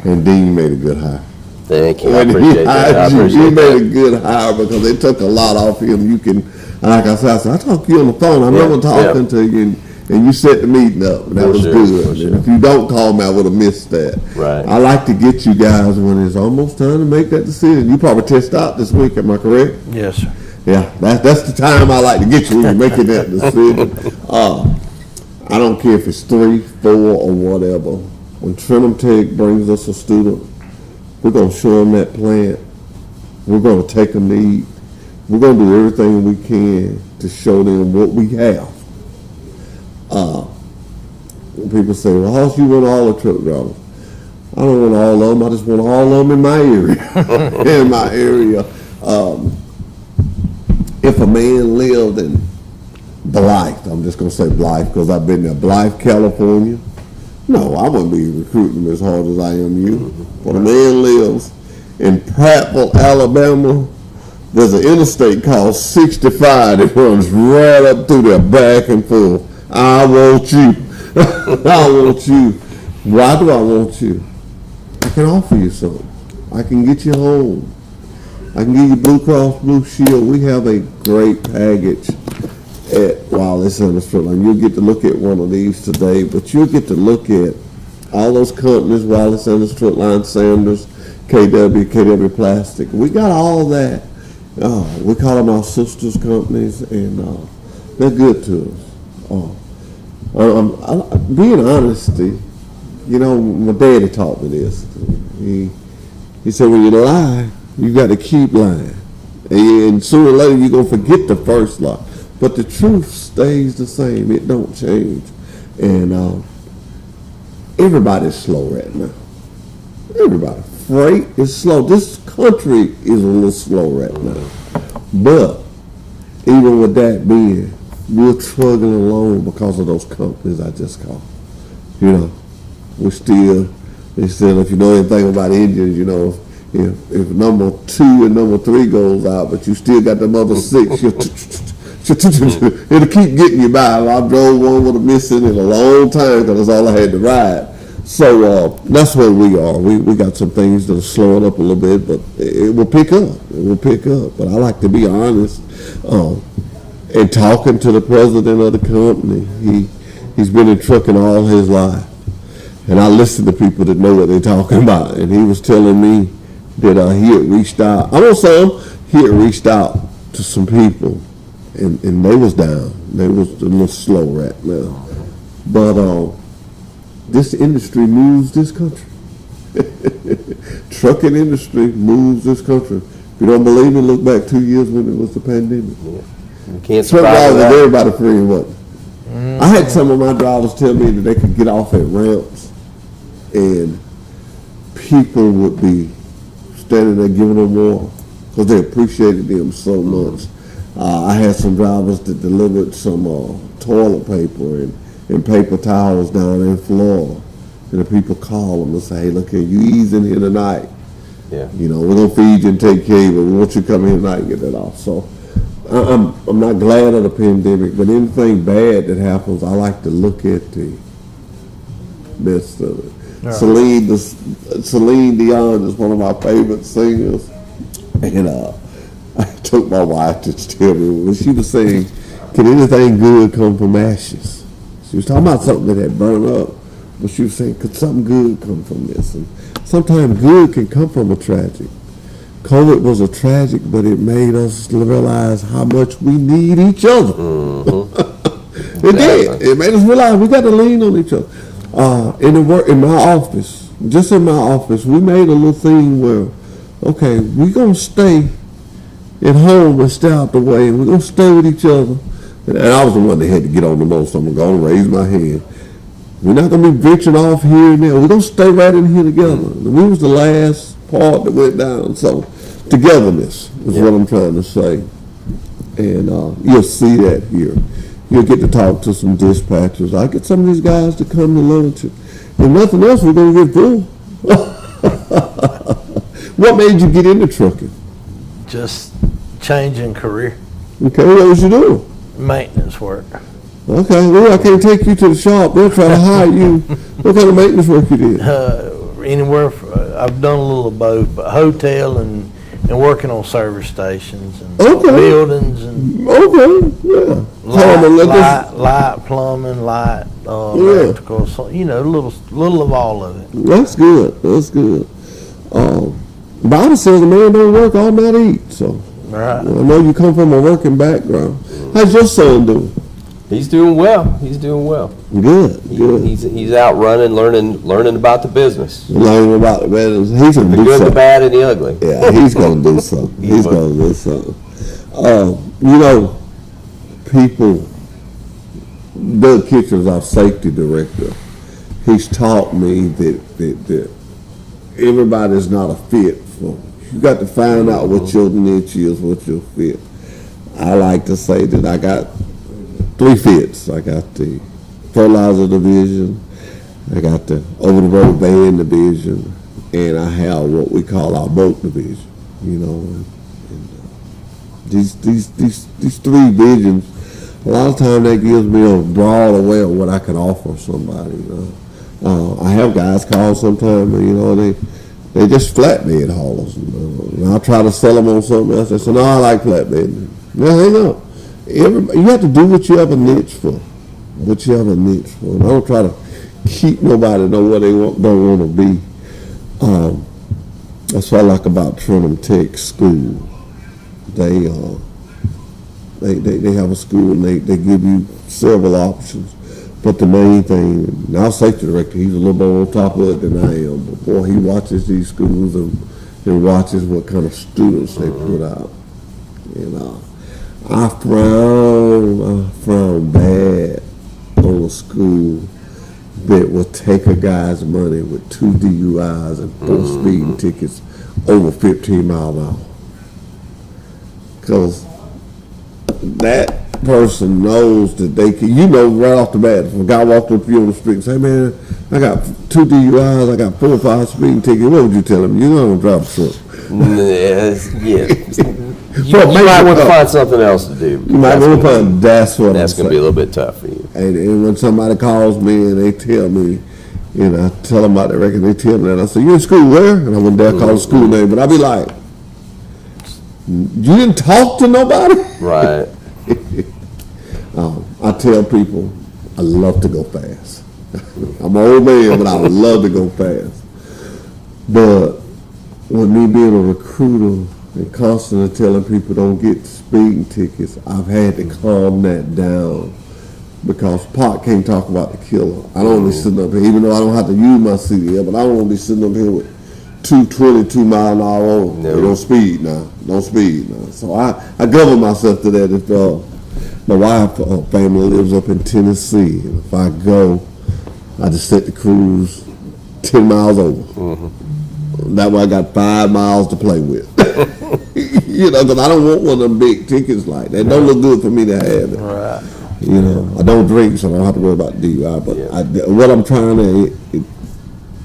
And Dean made a good hire. Thank you. I When appreciate that. he made a good hire because they took a lot off him. You can, like I said, I talked to you on the phone. I remember talking to you, and you set the meeting up, and that was good. And if you don't call me, I would have missed that. Right. I like to get you guys when it's almost time to make that decision. You probably test out this week, am I correct? Yes, sir. Yeah, that's the time I like to get you when you're making that decision. I don't care if it's 3, 4, or whatever. When Trenum Tech brings us a student, we're going to show them that plant. We're going to take a need. We're going to do everything we can to show them what we have People say, well, how you want all the truck drivers? I don't want all of them. I just want all of them in my area. In my area. If a man lived in Blythe, I'm just going to say Blythe because I've been there, Blythe, California. No, I wouldn't be recruiting them as hard as I am you. But a man lives in Prattville, Alabama. There's an interstate called 65 that runs right up through there, back and forth. I want you. I want you. Why do I want you? I can offer you something. I can get you home. I can give you Blue Cross Blue Shield. We have a great package at Wiley Sanders Truck Line. You'll get to look at one of these today, but you'll get to look at all those companies, Wiley Sanders Truck Line, Sanders, KW Plastic. We got all that. We call them our sisters companies, and they're good to us. Being honest, you know, my daddy taught me this. He said, when you lie, you got to keep lying. And sooner or later, you're going to forget the first lie. But the truth stays the same. It don't change. And everybody's slow right now. Everybody. Freight is slow. This country is a little slow right now. But even with that being, we're struggling along because of those companies I just called. You know, they still, if you know anything about engines, you know, if number 2 and number 3 goes out, but you still got the other 6, it'll keep getting you by. I drove one with a missing in a long time because that's all I had to ride. So that's where we are. We got some things that are slowing up a little bit, but it will pick up. It will pick up. But I like to be honest. And talking to the president of the company, he's been in trucking all his life. And I listen to people that know what they're talking about. And he was telling me that he had reached out. I don't say he had reached out to some people, and they was down. They was a little slow right now. But this industry moves this country. Trucking industry moves this country. If you don't believe me, look back 2 years when it was the pandemic. Yeah. You can't Truck survive drivers, that. everybody free and what? I had some of my drivers tell me that they could get off at ramps and people would be standing there giving them water because they appreciated them so much. I had some drivers that delivered some toilet paper and paper towels down in Florida. And the people call them and say, hey, look here, you ease in here tonight. Yeah. You know, we're going to feed you and take care of you, but we want you to come here tonight and get that off. So I'm not glad of the pandemic, but anything bad that happens, I like to look at the best of it. Right. Celine Dion is one of my favorite singers. And I took my wife to tell me when she was saying, can anything good come from ashes? She was talking about something that had burned up, but she was saying, could something good come from this? And sometimes good can come from a tragic. COVID was a tragic, but it made us realize how much we need each other. Mm-hmm. It did. It made us realize we got to lean on each other. In my office, just in my office, we made a little thing where, okay, we're going to stay at home and stay out the way, and we're going to stay with each other. And I was the one that had to get on the most, so I'm going to raise my hand. We're not going to be venturing off here and there. We're going to stay right in here together. And we was the last part that went down. So togetherness is what I'm trying to say. And you'll see that here. You'll get to talk to some dispatchers. I get some of these guys to come to lunch. If nothing else, we're going to get full. What made you get into trucking? Just changing career. Okay, what was you doing? Maintenance work. Okay, well, I can't take you to the shop. They'll try to hire you. What kind of maintenance work you did? Anywhere, I've done a little of both, but hotel and working on service stations and buildings and light plumbing, light electrical, so, you know, little of all of it. That's good. That's good. Bible says a man don't work all night eat. So right. Well, I know you come from a working background. How's your son doing? He's doing well. He's doing well. Good. He's out running, learning about the business. Learning about the business. He's going to do the good, something. the bad, and the ugly. Yeah, he's going to do something. He's going to do something. You know, people Doug Kitchen's our safety director. He's taught me that everybody's not a fit for. You got to find out what your niche is, what your fit. I like to say that I got 3 fits. I got the fertilizer division, I got the over-the-road van division, and I have what we call our boat division. You know, these 3 visions. A lot of time that gives me a broad way of what I can offer somebody. You know, I have guys call sometimes. You know, they just flatbed haulers. You know, and I'll try to sell them on something else. They say, no, I like flatbed. No, hang on. You have to do what you have a niche for. What you have a niche for. And I don't try to keep nobody know what they don't want to be. That's what I like about Trinum Tech School. They have a school and they give you several options. But the main thing, our safety director, he's a little more on top of it than I am. But boy, he watches these schools and watches what kind of students they put out. And I frown bad on a school that will take a guy's money with 2 DUIs and 4 speeding tickets over 15 miles an hour. Because that person knows that they can, you know, right off the bat, if a guy walked up to you on the street and say, hey man, I got 2 DUIs, I got 4 or 5 speeding tickets, what would you tell him? You're not going to drive a truck. Yeah. You might want to find something else to do. You might want to find, that's going to be a little bit tough for you. And when somebody calls me and they tell me, you know, I tell them about the record, they tell me that, I say, you in school where? And I wouldn't dare call the school name, but I'd be like, you didn't talk to nobody? Right. I tell people, I love to go fast. I'm an old man, but I would love to go fast. But with me being a recruiter and constantly telling people don't get speeding tickets, I've had to calm that down because Pot can't talk about the killer. I don't want to be sitting up here, even though I don't have to use my CDL, but I don't want to be sitting up here with 222 mile an hour over. No. Don't speed now. Don't speed now. So I govern myself to that. If my wife family lives up in Tennessee, and if I go, I just set the cruise 10 miles over. That way I got 5 miles to play with. You know, because I don't want one of them big tickets like that. It don't look good for me to have it. Right. You know, I don't drink, so I don't have to worry about DUI. But what I'm trying to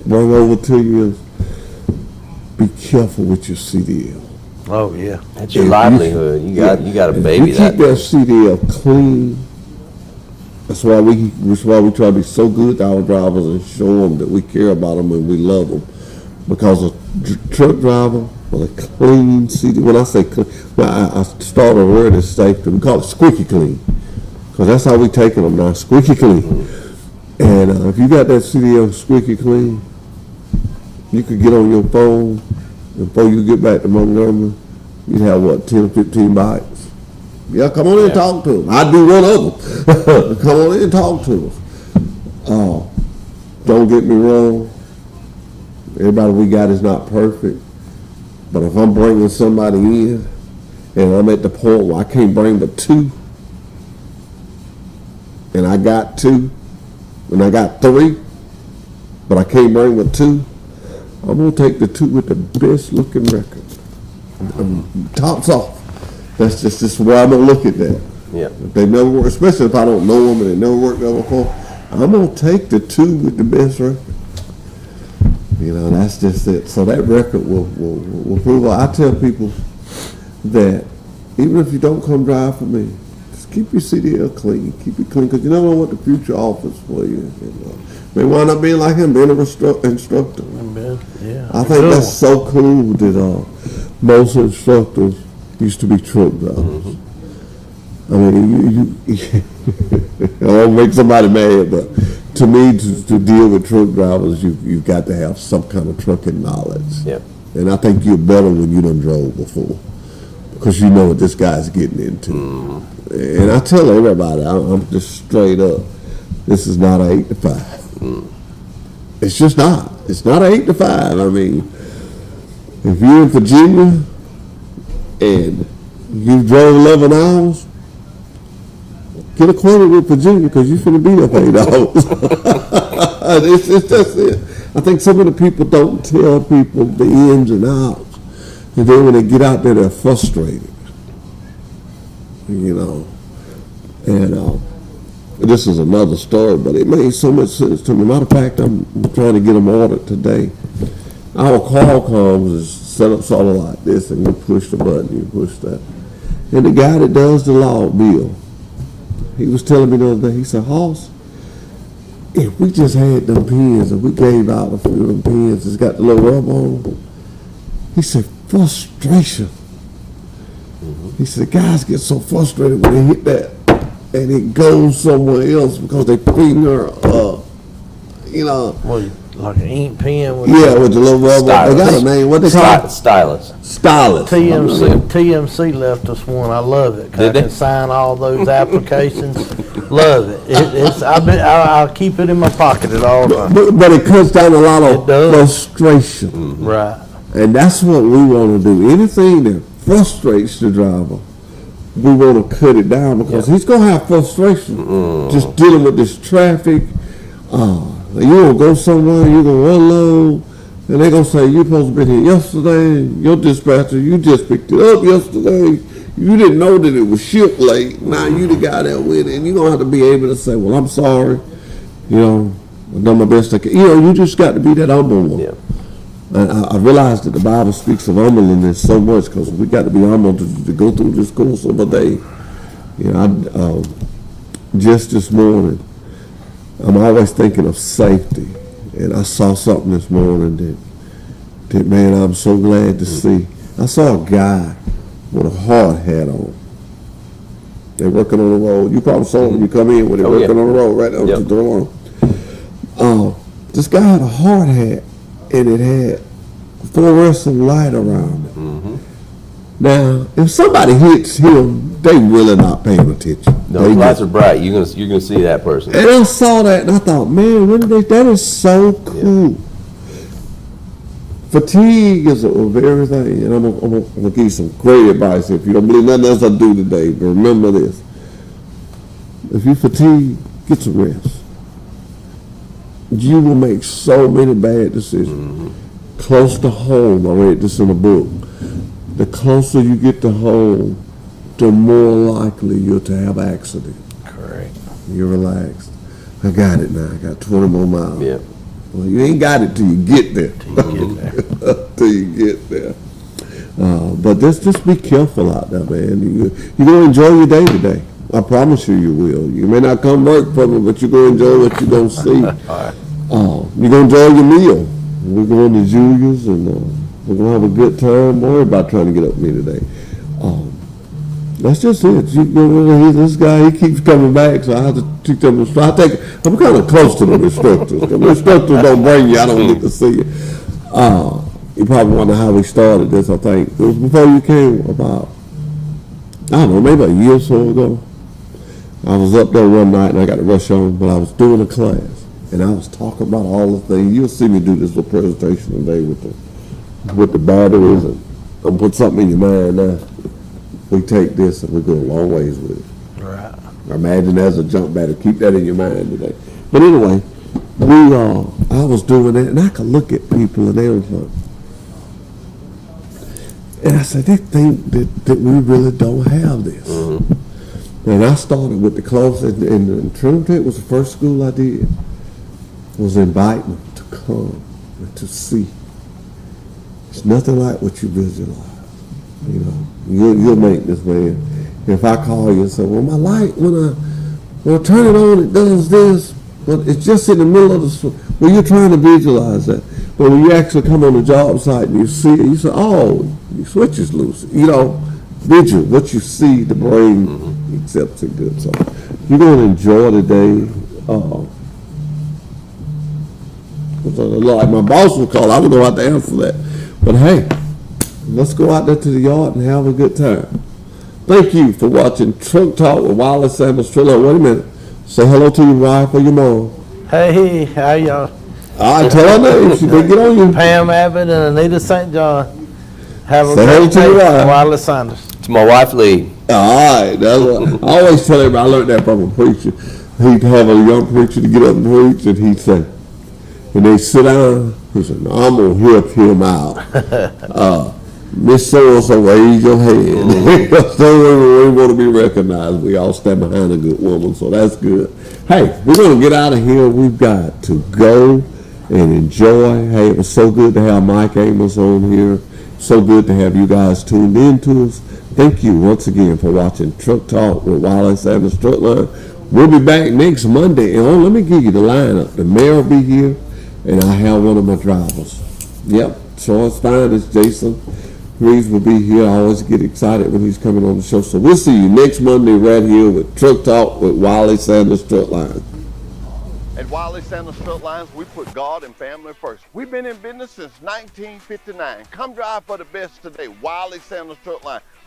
bring over to you is be careful with your CDL. Oh yeah, that's your livelihood. You got a baby. You keep that CDL clean. That's why we try to be so good to our drivers and show them that we care about them and we love them. Because a truck driver with a clean CDL, when I say clean, I start a word that's safe. We call it squeaky clean. Because that's how we taking them now, squeaky clean. And if you got that CDL squeaky clean, you could get on your phone, and before you get back to Montgomery, you'd have, 10 or 15 bites. Yeah, come on in and talk to them. I do one of them. Come on in and talk to us. Don't get me wrong. Everybody we got is not perfect. But if I'm bringing somebody in, and I'm at the point where I can't bring but 2, and I got 2, and I got 3, but I can't bring but 2, I'm going to take the 2 with the best looking record. Tops off. That's just the way I'm going to look at that. Yeah. If they never work, especially if I don't know them and they never worked there before, I'm going to take the 2 with the best record. You know, that's just it. So that record will prove. I tell people that even if you don't come drive for me, just keep your CDL clean. Keep it clean because you never know what the future offers for you. May wind up being like him, being an instructor. Yeah. I think that's so cool that most instructors used to be truck drivers. I mean, I won't make somebody mad, but to me, to deal with truck drivers, you've got to have some kind of trucking knowledge. Yep. And I think you're better when you done drove before, because you know what this guy's getting into. And I tell everybody, I'm just straight up, this is not an 8 to 5. It's just not. It's not an 8 to 5. I mean, if you're in Virginia and you drove 11 hours, get acquainted with Virginia because you finna be there for $8. It's just it. I think some of the people don't tell people the ins and outs, and then when they get out there, they're frustrated. You know, and this is another story, but it made so much sense to me. Matter of fact, I'm trying to get them ordered today. Our Qualcomm is set up sort of like this, and you push the button, you push that. And the guy that does the log, Bill, he was telling me the other day, he said, Hoss, if we just had them pins and we gave out a few of them pins that's got the little rub on them, he said, frustration. He said, guys get so frustrated when they hit that and it goes somewhere else because they finger, you know. Well, like an ink pen? With the little rubber. They got a name. What they call it? Stylus. TMC left us one. I love it. I can sign all those applications. Love it. I'll keep it in my pocket at all times. But it cuts down a lot of frustration. Mm-hmm. Right. And that's what we want to do. Anything that frustrates the driver, we want to cut it down because he's going to have frustration just dealing with this traffic. You're going to go somewhere, you're going to unload, and they're going to say, you're supposed to be here yesterday. Your dispatcher, you just picked it up yesterday. You didn't know that it was shipped late. Now you the guy that went in. You're going to have to be able to say, well, I'm sorry. You know, I've done my best I can. You know, you just got to be that humble one. Yeah. I realized that the Bible speaks of humbleness so much because we got to be humble to go through this course of a day. You know, just this morning, I'm always thinking of safety, and I saw something this morning that man, I'm so glad to see. I saw a guy with a hard hat on. They're working on the road. You probably saw them when you come in when they're working on the road right up to the door. This guy had a hard hat, and it had fluorescent light around it. Mm-hmm. Now, if somebody hits him, they really not paying attention. No, the lights are bright. You're gonna see that person. And I saw that, and I thought, man, that is so cool. Yeah. Fatigue is a very thing, and I'm gonna give you some great advice. If you don't believe nothing else I do today, but remember this: if you fatigue, get some rest. You will make so many bad decisions. Mm-hmm. Close to home, I read this in a book. The closer you get to home, the more likely you're to have an accident. Correct. You're relaxed. I got it now. I got 20 more miles. Yeah. Well, you ain't got it till you get there. Till you get there. But just be careful out there, man. You're going to enjoy your day today. I promise you will. You may not come work from it, but you're going to enjoy what you're going to see. You're going to enjoy your meal. We're going to Julia's, and we're going to have a good time. Don't worry about trying to get up with me today. That's just it. This guy, he keeps coming back, so I have to teach them. I'm kind of close to the instructors. The instructors don't bring you. I don't get to see you. You probably wonder how we started this, I think. It was before you came about, I don't know, maybe a year or so ago. I was up there one night, and I got to rush on, but I was doing a class, and I was talking about all the things. You'll see me do this little presentation today with the batteries, and I'm put something in your mind now. We take this and we go a long ways with it. Right. Imagine as a jump battery. Keep that in your mind today. But anyway, I was doing that, and I could look at people, and they was like, and I said, they think that we really don't have this. Mm-hmm. And I started with the closest, and Trinity was the first school I did, was inviting them to come and to see. It's nothing like what you visualize. You know, you'll make this, man. If I call you and say, well, my light, when I turn it on, it does this, but it's just in the middle of the, well, you're trying to visualize that. But when you actually come on the job site and you see it, you say, oh, your switch is loose. You know, visual, what you see, the brain accepts it good. So you're going to enjoy the day. Like my boss would call, I would go out to answer that. But hey, let's go out there to the yard and have a good time. Thank you for watching Truck Talk with Wiley Sanders Trailer. Wait a minute. Say hello to your wife or your mom. Hey, how y'all? All right, tell her name. She better get on you. Pam Abbott and Anita St. John. Have a Say hello to your wife. Wiley Sanders. To my wife, Lee. All right, that's what I always tell everybody. I learned that from a preacher. He'd have a young preacher to get up and preach, and he'd say, and they sit down, he said, no, I'm going to help him out. Miss so-and-so, raise your hand. So we want to be recognized. We all stand behind a good woman, so that's good. Hey, we're going to get out of here. We've got to go and enjoy. Hey, it was so good to have Mike Amos on here. So good to have you guys tuned in to us. Thank you once again for watching Truck Talk with Wiley Sanders Truck Line. We'll be back next Monday. And let me give you the lineup. The mayor will be here, and I have one of my drivers. Yep, so it's fine. It's Jason. Reeves will be here. I always get excited when he's coming on the show. So we'll see you next Monday right here with Truck Talk with Wiley Sanders Truck Line. At Wiley Sanders Truck Lines, we put God and family first. We've been in business since 1959. Come drive for the best today. Wiley Sanders Truck Line.